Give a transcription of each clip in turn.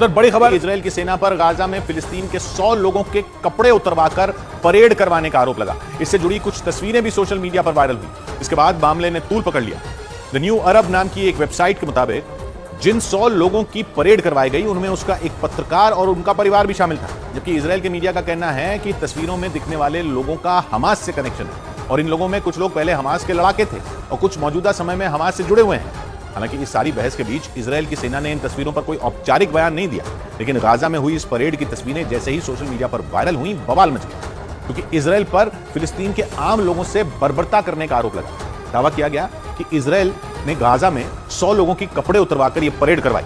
उधर बड़ी खबर, इजराइल की सेना पर गाजा में फिलिस्तीन के 100 लोगों के कपड़े उतरवाकर परेड करवाने का आरोप लगा। इससे जुड़ी कुछ तस्वीरें भी सोशल मीडिया पर वायरल हुई। इसके बाद मामले ने तूल पकड़ लिया। द न्यू अरब नाम की एक वेबसाइट के मुताबिक जिन 100 लोगों की परेड करवाई गई उनमें उसका एक पत्रकार और उनका परिवार भी शामिल था, जबकि इजराइल के मीडिया का कहना है कि तस्वीरों में दिखने वाले लोगों का हमास से कनेक्शन है और इन लोगों में कुछ लोग पहले हमास के लड़ाके थे और कुछ मौजूदा समय में हमास से जुड़े हुए हैं। हालांकि इस सारी बहस के बीच इजराइल की सेना ने इन तस्वीरों पर कोई औपचारिक बयान नहीं दिया, लेकिन गाजा में हुई इस परेड की तस्वीरें जैसे ही सोशल मीडिया पर वायरल हुई, बवाल मच गया, क्योंकि इजराइल पर फिलिस्तीन के आम लोगों से बर्बरता करने का आरोप लगा। दावा किया गया कि इजराइल ने गाजा में 100 लोगों की कपड़े उतरवाकर यह परेड करवाई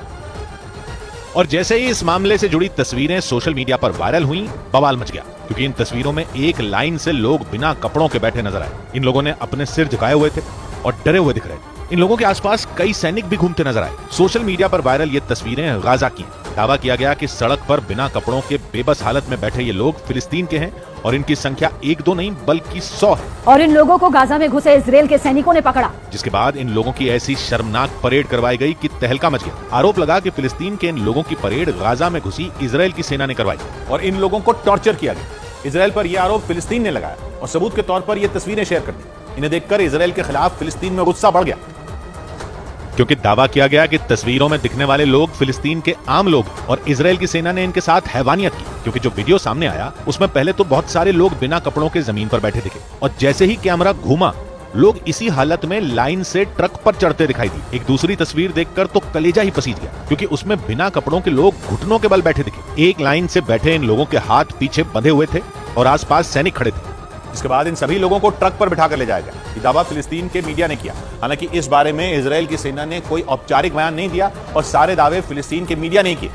और जैसे ही इस मामले से जुड़ी तस्वीरें सोशल मीडिया पर वायरल हुई, बवाल मच गया, क्योंकि इन तस्वीरों में एक लाइन से लोग बिना कपड़ों के बैठे नजर आए। इन लोगों ने अपने सिर झुकाए हुए थे और डरे हुए दिख रहे थे। इन लोगों के आसपास कई सैनिक भी घूमते नजर आए। सोशल मीडिया पर वायरल ये तस्वीरें गाजा की। दावा किया गया कि सड़क पर बिना कपड़ों के बेबस हालत में बैठे ये लोग फिलिस्तीन के हैं और इनकी संख्या 1-2 नहीं बल्कि 100 है। और इन लोगों को गाजा में घुसे इजराइल के सैनिकों ने पकड़ा, जिसके बाद इन लोगों की ऐसी शर्मनाक परेड करवाई गई कि तहलका मच गया। आरोप लगा कि फिलिस्तीन के इन लोगों की परेड गाजा में घुसी इजराइल की सेना ने करवाई और इन लोगों को टॉर्चर किया गया। इजराइल पर यह आरोप फिलिस्तीन ने लगाया और सबूत के तौर पर यह तस्वीरें शेयर कर दी। इन्हें देखकर इजराइल के खिलाफ फिलिस्तीन में गुस्सा बढ़ गया, क्योंकि दावा किया गया कि तस्वीरों में दिखने वाले लोग फिलिस्तीन के आम लोग और इजराइल की सेना ने इनके साथ हैवानियत की। क्योंकि जो वीडियो सामने आया उसमें पहले तो बहुत सारे लोग बिना कपड़ों के जमीन पर बैठे दिखे और जैसे ही कैमरा घूमा, लोग इसी हालत में लाइन से ट्रक पर चढ़ते दिखाई दी। एक दूसरी तस्वीर देखकर तो कलेजा ही पसीज गया, क्योंकि उसमें बिना कपड़ों के लोग घुटनों के बल बैठे दिखे। एक लाइन से बैठे इन लोगों के हाथ पीछे बंधे हुए थे और आसपास सैनिक खड़े थे। इसके बाद इन सभी लोगों को ट्रक पर बिठाकर ले जाया गया। ये दावा फिलिस्तीन के मीडिया ने किया। हालांकि इस बारे में इजराइल की सेना ने कोई औपचारिक बयान नहीं दिया और सारे दावे फिलिस्तीन के मीडिया ने किए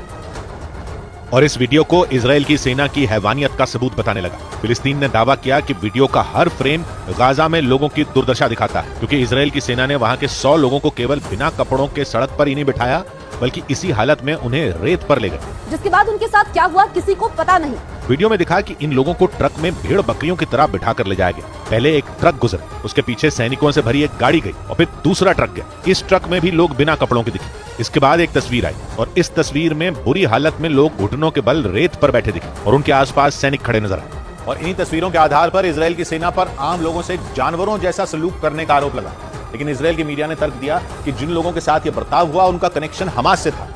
और इस वीडियो को इजराइल की सेना की हैवानियत का सबूत बताने लगा। फिलिस्तीन ने दावा किया कि वीडियो का हर फ्रेम गाजा में लोगों की दुर्दशा दिखाता है, क्योंकि इजराइल की सेना ने वहां के 100 लोगों को केवल बिना कपड़ों के सड़क पर ही नहीं बिठाया, बल्कि इसी हालत में उन्हें रेत पर ले गए, जिसके बाद उनके साथ क्या हुआ किसी को पता नहीं। वीडियो में दिखा कि इन लोगों को ट्रक में भेड़ बकरियों की तरह बिठाकर ले जाया गया। पहले एक ट्रक गुजरा, उसके पीछे सैनिकों से भरी एक गाड़ी गई और फिर दूसरा ट्रक गया। इस ट्रक में भी लोग बिना कपड़ों के दिखे। इसके बाद एक तस्वीर आई और इस तस्वीर में बुरी हालत में लोग घुटनों के बल रेत पर बैठे दिखे और उनके आसपास सैनिक खड़े नजर आए। और इन्हीं तस्वीरों के आधार पर इजराइल की सेना पर आम लोगों से जानवरों जैसा सलूक करने का आरोप लगा। लेकिन इजराइल की मीडिया ने तर्क दिया कि जिन लोगों के साथ यह बर्ताव हुआ उनका कनेक्शन हमास से था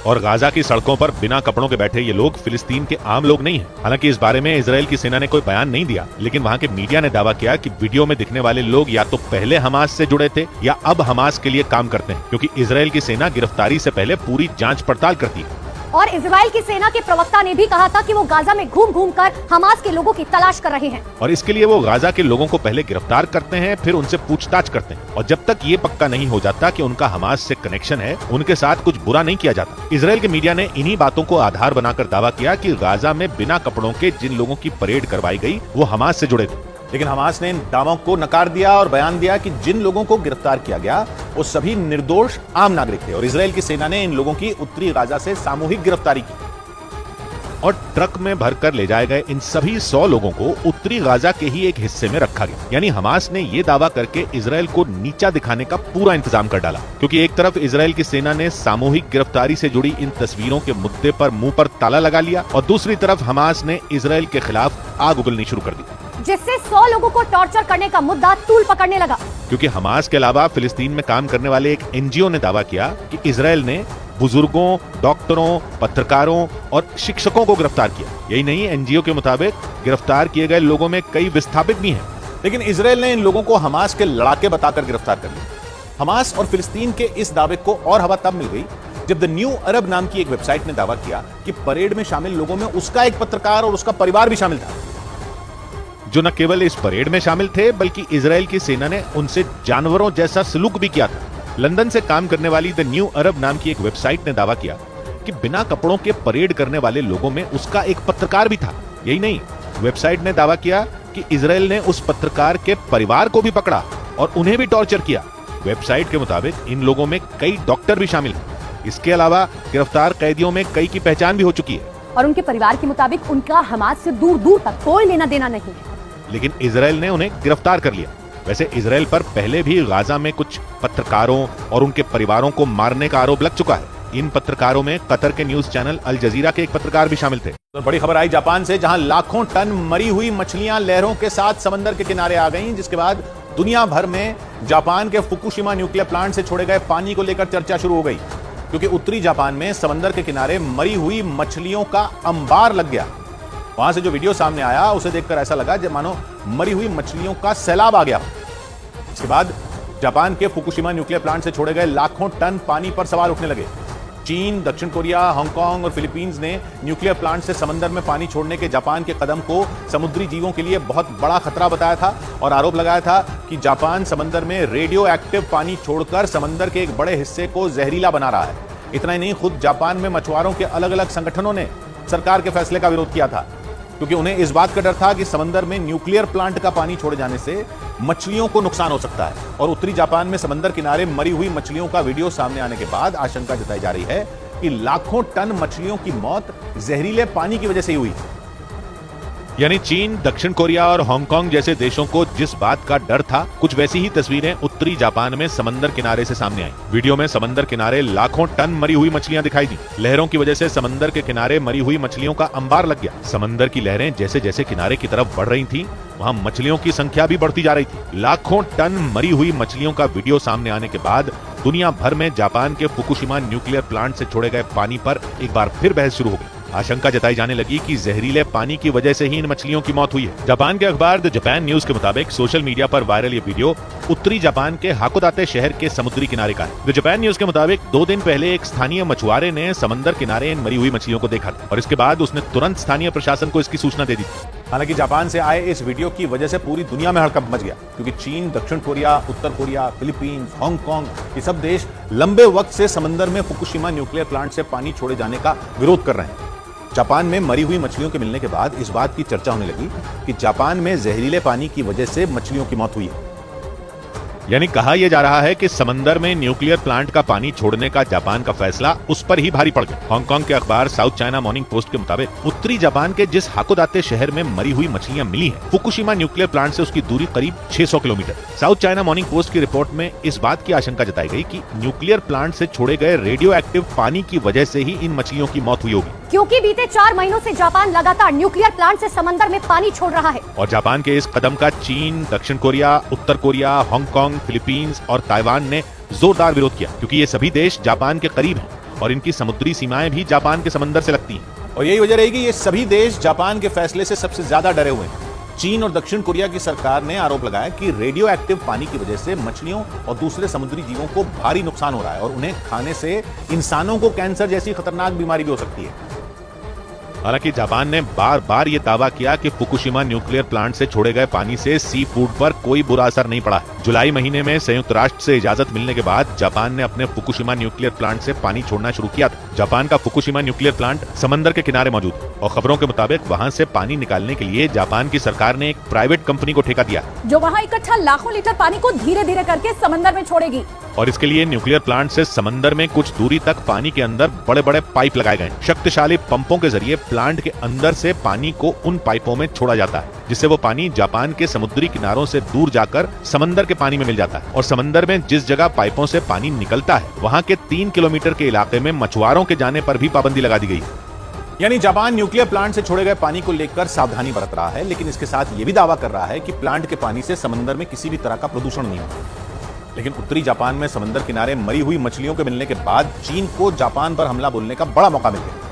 और गाजा की सड़कों पर बिना कपड़ों के बैठे ये लोग फिलिस्तीन के आम लोग नहीं हैं। हालांकि इस बारे में इजराइल की सेना ने कोई बयान नहीं दिया, लेकिन वहां के मीडिया ने दावा किया कि वीडियो में दिखने वाले लोग या तो पहले हमास से जुड़े थे या अब हमास के लिए काम करते हैं, क्योंकि इजराइल की सेना गिरफ्तारी से पहले पूरी जांच पड़ताल करती है। और इजराइल की सेना के प्रवक्ता ने भी कहा था कि वो गाजा में घूम घूम कर हमास के लोगों की तलाश कर रहे हैं और इसके लिए वो गाजा के लोगों को पहले गिरफ्तार करते हैं, फिर उनसे पूछताछ करते हैं और जब तक ये पक्का नहीं हो जाता कि उनका हमास से कनेक्शन है, उनके साथ कुछ बुरा नहीं किया जाता। इजराइल के मीडिया ने इन्हीं बातों को आधार बनाकर दावा किया कि गाजा में बिना कपड़ों के जिन लोगों की परेड करवाई गई वो हमास से जुड़े थे। लेकिन हमास ने इन दावों को नकार दिया और बयान दिया कि जिन लोगों को गिरफ्तार किया गया वो सभी निर्दोष आम नागरिक थे और इजराइल की सेना ने इन लोगों की उत्तरी गाजा से सामूहिक गिरफ्तारी की और ट्रक में भरकर ले जाए गए इन सभी 100 लोगों को उत्तरी गाजा के ही एक हिस्से में रखा गया। यानी हमास ने यह दावा करके इजराइल को नीचा दिखाने का पूरा इंतजाम कर डाला, क्योंकि एक तरफ इजराइल की सेना ने सामूहिक गिरफ्तारी से जुड़ी इन तस्वीरों के मुद्दे पर मुंह पर ताला लगा लिया और दूसरी तरफ हमास ने इजराइल के खिलाफ आग उगलनी शुरू कर दी, जिससे 100 लोगों को टॉर्चर करने का मुद्दा तूल पकड़ने लगा। क्योंकि हमास के अलावा फिलिस्तीन में काम करने वाले एक एनजीओ ने दावा किया कि इजराइल ने बुजुर्गों, डॉक्टरों, पत्रकारों और शिक्षकों को गिरफ्तार किया। यही नहीं, एनजीओ के मुताबिक गिरफ्तार किए गए लोगों में कई विस्थापित भी हैं। लेकिन इजराइल ने इन लोगों को हमास के लड़ाके बताकर गिरफ्तार कर लिया। हमास और फिलिस्तीन के इस दावे को और हवा तब मिल गई जब द न्यू अरब नाम की एक वेबसाइट ने दावा किया कि परेड में शामिल लोगों में उसका एक पत्रकार और उसका परिवार भी शामिल था, जो न केवल इस परेड में शामिल थे बल्कि इजराइल की सेना ने उनसे जानवरों जैसा सलूक भी किया था। लंदन से काम करने वाली द न्यू अरब नाम की एक वेबसाइट ने दावा किया कि बिना कपड़ों के परेड करने वाले लोगों में उसका एक पत्रकार भी था। यही नहीं, वेबसाइट ने दावा किया कि इजराइल ने उस पत्रकार के परिवार को भी पकड़ा और उन्हें भी टॉर्चर किया। वेबसाइट के मुताबिक इन लोगों में कई डॉक्टर भी शामिल हैं। इसके अलावा गिरफ्तार कैदियों में कई की पहचान भी हो चुकी है और उनके परिवार के मुताबिक उनका हमास से दूर दूर तक कोई लेना देना नहीं है। लेकिन इजराइल ने उन्हें गिरफ्तार कर लिया। वैसे इजराइल पर पहले भी गाजा में कुछ पत्रकारों और उनके परिवारों को मारने का आरोप लग चुका है, इन पत्रकारों में कतर के न्यूज चैनल अल जजीरा के एक पत्रकार भी शामिल थे। तो बड़ी खबर आई जापान से, जहां लाखों टन मरी हुई मछलियां लहरों के साथ समंदर के किनारे आ गईं, जिसके बाद दुनिया भर में जापान के फुकुशिमा न्यूक्लियर प्लांट से छोड़े गए पानी को लेकर चर्चा शुरू हो गई, क्योंकि उत्तरी जापान में समंदर के किनारे मरी हुई मछलियों का अंबार लग गया। वहां से जो वीडियो सामने आया उसे देखकर ऐसा लगा जब मानो मरी हुई मछलियों का सैलाब आ गया। इसके बाद जापान के फुकुशिमा न्यूक्लियर प्लांट से छोड़े गए लाखों टन पानी पर सवाल उठने लगे। चीन, दक्षिण कोरिया, हांगकांग और फिलीपींस ने न्यूक्लियर प्लांट से समंदर में पानी छोड़ने के जापान के कदम को समुद्री जीवों के लिए बहुत बड़ा खतरा बताया था और आरोप लगाया था कि जापान समंदर में रेडियो एक्टिव पानी छोड़कर समंदर के एक बड़े हिस्से को जहरीला बना रहा है। इतना ही नहीं, खुद जापान में मछुआरों के अलग अलग संगठनों ने सरकार के फैसले का विरोध किया था, क्योंकि उन्हें इस बात का डर था कि समंदर में न्यूक्लियर प्लांट का पानी छोड़े जाने से मछलियों को नुकसान हो सकता है। और उत्तरी जापान में समंदर किनारे मरी हुई मछलियों का वीडियो सामने आने के बाद आशंका जताई जा रही है कि लाखों टन मछलियों की मौत जहरीले पानी की वजह से ही हुई। यानी चीन, दक्षिण कोरिया और हांगकांग जैसे देशों को जिस बात का डर था, कुछ वैसी ही तस्वीरें उत्तरी जापान में समंदर किनारे से सामने आई। वीडियो में समंदर किनारे लाखों टन मरी हुई मछलियां दिखाई दी। लहरों की वजह से समंदर के किनारे मरी हुई मछलियों का अंबार लग गया। समंदर की लहरें जैसे जैसे किनारे की तरफ बढ़ रही थी, वहां मछलियों की संख्या भी बढ़ती जा रही थी। लाखों टन मरी हुई मछलियों का वीडियो सामने आने के बाद दुनिया भर में जापान के फुकुशिमा न्यूक्लियर प्लांट से छोड़े गए पानी पर एक बार फिर बहस शुरू हो गई। आशंका जताई जाने लगी कि जहरीले पानी की वजह से ही इन मछलियों की मौत हुई है। जापान के अखबार द जापान न्यूज के मुताबिक सोशल मीडिया पर वायरल ये वीडियो उत्तरी जापान के हाकोदाते शहर के समुद्री किनारे का है। द जापान न्यूज के मुताबिक 2 दिन पहले एक स्थानीय मछुआरे ने समंदर किनारे इन मरी हुई मछलियों को देखा था और इसके बाद उसने तुरंत स्थानीय प्रशासन को इसकी सूचना दे दी। हालांकि जापान से आए इस वीडियो की वजह से पूरी दुनिया में हड़कंप मच गया, क्योंकि चीन, दक्षिण कोरिया, उत्तर कोरिया, फिलीपींस, हांगकांग ये सब देश लंबे वक्त से समंदर में फुकुशिमा न्यूक्लियर प्लांट से पानी छोड़े जाने का विरोध कर रहे हैं। जापान में मरी हुई मछलियों के मिलने के बाद इस बात की चर्चा होने लगी कि जापान में जहरीले पानी की वजह से मछलियों की मौत हुई है। यानी कहा यह जा रहा है कि समंदर में न्यूक्लियर प्लांट का पानी छोड़ने का जापान का फैसला उस पर ही भारी पड़ गया। हांगकांग के अखबार साउथ चाइना मॉर्निंग पोस्ट के मुताबिक उत्तरी जापान के जिस हाकोदाते शहर में मरी हुई मछलियां मिली हैं, फुकुशिमा न्यूक्लियर प्लांट से उसकी दूरी करीब 600 kilometre. South China morning post की रिपोर्ट में इस बात की आशंका जताई गई कि न्यूक्लियर प्लांट से छोड़े गए रेडियो एक्टिव पानी की वजह से ही इन मछलियों की मौत हुई होगी, क्योंकि बीते 4 महीनों से जापान लगातार न्यूक्लियर प्लांट से समंदर में पानी छोड़ रहा है। और जापान के इस कदम का चीन, दक्षिण कोरिया, उत्तर कोरिया, हांगकांग, फिलीपींस और ताइवान ने जोरदार विरोध किया, क्योंकि ये सभी देश जापान के करीब हैं और इनकी समुद्री सीमाएं भी जापान के समंदर से लगती हैं। और यही वजह रहेगी ये सभी देश जापान के फैसले से सबसे ज्यादा डरे हुए हैं। चीन और दक्षिण कोरिया की सरकार ने आरोप लगाया कि रेडियो एक्टिव पानी की वजह से मछलियों और दूसरे समुद्री जीवों को भारी नुकसान हो रहा है और उन्हें खाने से इंसानों को कैंसर जैसी खतरनाक बीमारी भी हो सकती है। हालांकि जापान ने बार बार ये दावा किया कि फुकुशिमा न्यूक्लियर प्लांट से छोड़े गए पानी से सी फूड पर कोई बुरा असर नहीं पड़ा है। जुलाई महीने में संयुक्त राष्ट्र से इजाजत मिलने के बाद जापान ने अपने फुकुशिमा न्यूक्लियर प्लांट से पानी छोड़ना शुरू किया था। जापान का फुकुशिमा न्यूक्लियर प्लांट समंदर के किनारे मौजूद है और खबरों के मुताबिक वहां से पानी निकालने के लिए जापान की सरकार ने एक प्राइवेट कंपनी को ठेका दिया, जो वहां इकट्ठा लाखों लीटर पानी को धीरे धीरे करके समंदर में छोड़ेगी। और इसके लिए न्यूक्लियर प्लांट से समंदर में कुछ दूरी तक पानी के अंदर बड़े बड़े पाइप लगाए गए। शक्तिशाली पंपों के जरिए प्लांट के अंदर से पानी को उन पाइपों में छोड़ा जाता है, जिससे वो पानी जापान के समुद्री किनारों से दूर जाकर समंदर के पानी में मिल जाता है। और समंदर में जिस जगह पाइपों से पानी निकलता है, वहां के 3 किलोमीटर के इलाके में मछुआरों के जाने पर भी पाबंदी लगा दी गई है। यानी जापान न्यूक्लियर प्लांट से छोड़े गए पानी को लेकर सावधानी बरत रहा है, लेकिन इसके साथ ये भी दावा कर रहा है कि प्लांट के पानी से समंदर में किसी भी तरह का प्रदूषण नहीं होता। लेकिन उत्तरी जापान में समंदर किनारे मरी हुई मछलियों के मिलने के बाद चीन को जापान पर हमला बोलने का बड़ा मौका मिल गया,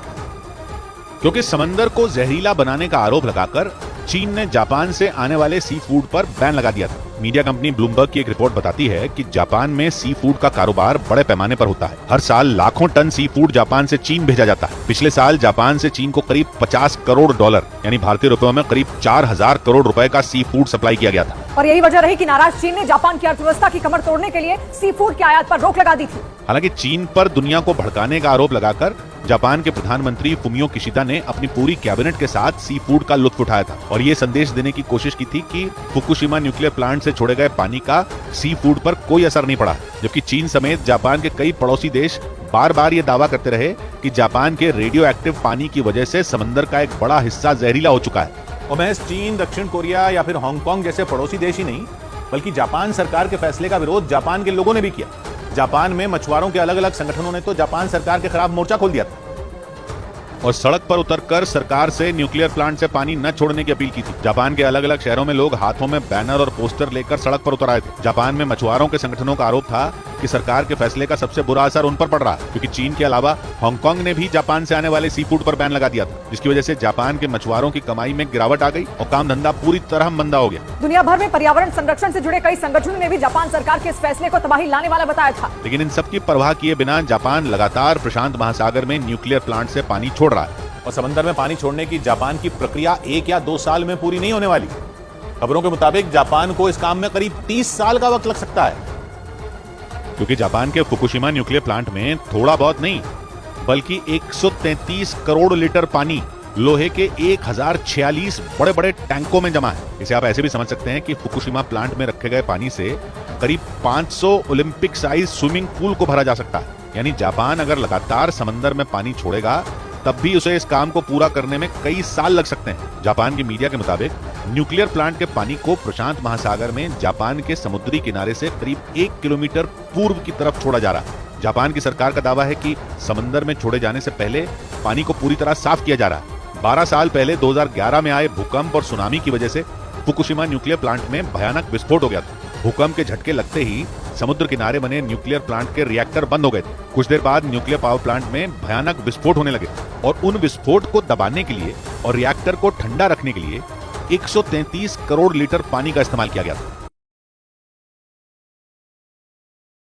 क्योंकि समंदर को जहरीला बनाने का आरोप लगाकर चीन ने जापान से आने वाले सी फूड पर बैन लगा दिया था। मीडिया कंपनी ब्लूमबर्ग की एक रिपोर्ट बताती है कि जापान में सी फूड का कारोबार बड़े पैमाने पर होता है। हर साल लाखों टन सी फूड जापान से चीन भेजा जाता है। पिछले साल जापान से चीन को करीब 50 करोड़ डॉलर यानी भारतीय रुपयों में करीब 4000 करोड़ रुपए का सी फूड सप्लाई किया गया था। और यही वजह रही कि नाराज चीन ने जापान की अर्थव्यवस्था की कमर तोड़ने के लिए सी फूड के आयात पर रोक लगा दी थी। हालांकि चीन पर दुनिया को भड़काने का आरोप लगाकर जापान के प्रधानमंत्री फुमियो किशिदा ने अपनी पूरी कैबिनेट के साथ सी फूड का लुत्फ उठाया था और ये संदेश देने की कोशिश की थी कि फुकुशिमा न्यूक्लियर प्लांट से छोड़े गए पानी का सी फूड पर कोई असर नहीं पड़ा, जबकि चीन समेत जापान के कई पड़ोसी देश बार बार ये दावा करते रहे कि जापान के रेडियो एक्टिव पानी की वजह से समंदर का एक बड़ा हिस्सा जहरीला हो चुका है। और महज चीन, दक्षिण कोरिया या फिर हांगकांग जैसे पड़ोसी देश ही नहीं, बल्कि जापान सरकार के फैसले का विरोध जापान के लोगों ने भी किया। जापान में मछुआरों के अलग अलग संगठनों ने तो जापान सरकार के खिलाफ मोर्चा खोल दिया था और सड़क पर उतरकर सरकार से न्यूक्लियर प्लांट से पानी न छोड़ने की अपील की थी। जापान के अलग अलग शहरों में लोग हाथों में बैनर और पोस्टर लेकर सड़क पर उतर आए थे। जापान में मछुआरों के संगठनों का आरोप था कि सरकार के फैसले का सबसे बुरा असर उन पर पड़ रहा है, क्योंकि चीन के अलावा हांगकांग ने भी जापान से आने वाले सी फूड पर बैन लगा दिया था, जिसकी वजह से जापान के मछुआरों की कमाई में गिरावट आ गई और काम धंधा पूरी तरह मंदा हो गया। दुनिया भर में पर्यावरण संरक्षण से जुड़े कई संगठनों ने भी जापान सरकार के इस फैसले को तबाही लाने वाला बताया था। लेकिन इन सब की परवाह किए बिना जापान लगातार प्रशांत महासागर में न्यूक्लियर प्लांट से पानी छोड़ रहा है और समंदर में पानी छोड़ने की जापान की प्रक्रिया 1 या 2 साल में पूरी नहीं होने वाली। खबरों के मुताबिक जापान को इस काम में करीब 30 साल का वक्त लग सकता है, क्योंकि जापान के फुकुशिमा न्यूक्लियर प्लांट में थोड़ा बहुत नहीं बल्कि 133 करोड़ लीटर पानी लोहे के 1046 बड़े बड़े टैंकों में जमा है। इसे आप ऐसे भी समझ सकते हैं कि फुकुशिमा प्लांट में रखे गए पानी से करीब 500 ओलंपिक साइज स्विमिंग पूल को भरा जा सकता है। यानी जापान अगर लगातार समंदर में पानी छोड़ेगा तब भी उसे इस काम को पूरा करने में कई साल लग सकते हैं। जापान की मीडिया के मुताबिक न्यूक्लियर प्लांट के पानी को प्रशांत महासागर में जापान के समुद्री किनारे से करीब 1 किलोमीटर पूर्व की तरफ छोड़ा जा रहा है। जापान की सरकार का दावा है कि समंदर में छोड़े जाने से पहले पानी को पूरी तरह साफ किया जा रहा है। 12 साल पहले 2011 में आए भूकंप और सुनामी की वजह से फुकुशिमा न्यूक्लियर प्लांट में भयानक विस्फोट हो गया था। भूकंप के झटके लगते ही समुद्र किनारे बने न्यूक्लियर प्लांट के रिएक्टर बंद हो गए थे। कुछ देर बाद न्यूक्लियर पावर प्लांट में भयानक विस्फोट होने लगे और उन विस्फोट को दबाने के लिए और रिएक्टर को ठंडा रखने के लिए 133 करोड़ लीटर पानी का इस्तेमाल किया गया था।